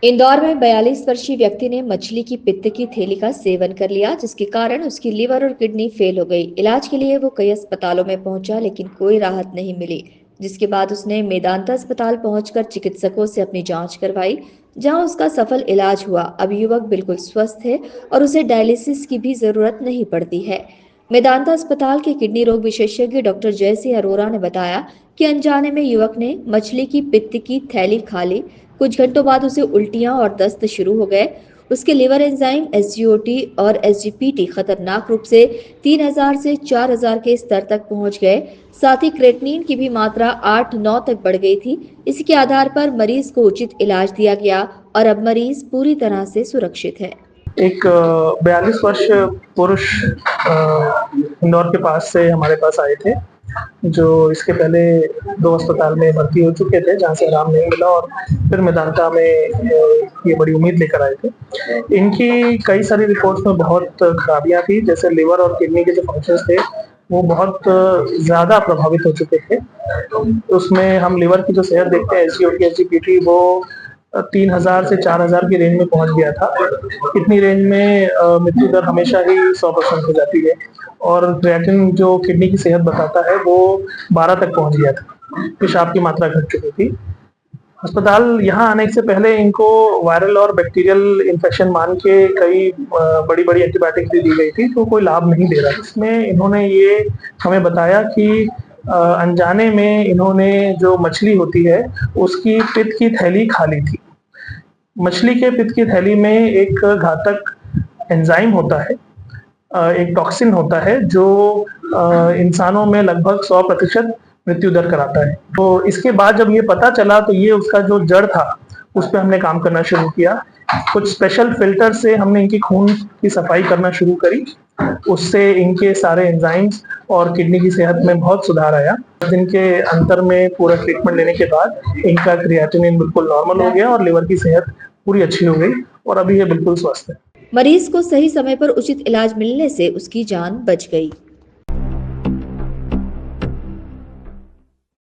इंदौर में 42 वर्षीय व्यक्ति ने मछली की पित्त की थैली का सेवन कर लिया, जिसके कारण उसकी लिवर और किडनी फेल हो गई। इलाज के लिए वो कई अस्पतालों में पहुंचा, लेकिन कोई राहत नहीं मिली। जिसके बाद उसने मेदांता अस्पताल पहुंचकर चिकित्सकों से अपनी जांच करवाई, जहां उसका सफल इलाज हुआ। अब युवक बिल्कुल स्वस्थ है और उसे डायलिसिस की भी जरूरत नहीं पड़ती है। मेदांता अस्पताल के किडनी रोग विशेषज्ञ डॉक्टर जयसिंह अरोरा ने बताया कि अनजाने में युवक ने मछली की पित्त की थैली खा ली। कुछ घंटों बाद उसे उल्टियां और दस्त शुरू हो गए। उसके लिवर एंजाइम एसजीओटी और एसजीपीटी खतरनाक रूप से 3000 से 4000 के स्तर तक पहुंच गए। साथ ही क्रेटनिन की भी मात्रा 8-9 तक बढ़ गई थी। इसके आधार पर मरीज को उचित इलाज दिया गया और अब मरीज पूरी तरह से सुरक्षित है। एक 42 वर्ष पुरुष इंदौर के पास से हमारे पास आए थे, जो इसके पहले 2 अस्पताल में भर्ती हो चुके थे, जहाँ से आराम नहीं मिला और फिर मेदांता में ये बड़ी उम्मीद लेकर आए थे। इनकी कई सारी रिपोर्ट्स में बहुत खराबियाँ थी, जैसे लिवर और किडनी के जो फंक्शंस थे वो बहुत ज़्यादा प्रभावित हो चुके थे। उसमें हम लिवर की जो सेहत देखते हैं एसजीओटी एसजीपीटी वो 3000 से 4000 की रेंज में पहुंच गया था। इतनी रेंज में मृत्यु दर हमेशा ही 100% हो जाती है और क्रिएटिन जो किडनी की सेहत बताता है वो 12 तक पहुंच गया था। पेशाब की मात्रा घट चुकी थी। अस्पताल यहाँ आने से पहले इनको वायरल और बैक्टीरियल इन्फेक्शन मान के कई बड़ी-बड़ी एंटीबायोटिक्स भी दी गई थी, तो कोई लाभ नहीं दे रहा। इसमें इन्होंने ये हमें बताया कि अनजाने में इन्होंने जो मछली होती है उसकी पित्त की थैली खा ली थी। मछली के पित्त की थैली में एक घातक एंजाइम होता है, एक टॉक्सिन होता है जो इंसानों में लगभग 100% मृत्यु दर कराता है। तो इसके बाद जब ये पता चला तो ये उसका जो जड़ था उस पे हमने काम करना शुरू किया। कुछ स्पेशल फिल्टर से हमने इनकी खून की सफाई करना शुरू करी, उससे इनके सारे एंजाइम्स और किडनी की सेहत में बहुत सुधार आया। 10 दिन के अंतर में पूरा ट्रीटमेंट लेने के बाद इनका क्रिएटिनिन बिल्कुल नॉर्मल हो गया और लिवर की सेहत पूरी अच्छी हो गई और अभी ये बिल्कुल स्वस्थ है। मरीज को सही समय पर उचित इलाज मिलने से उसकी जान बच गई।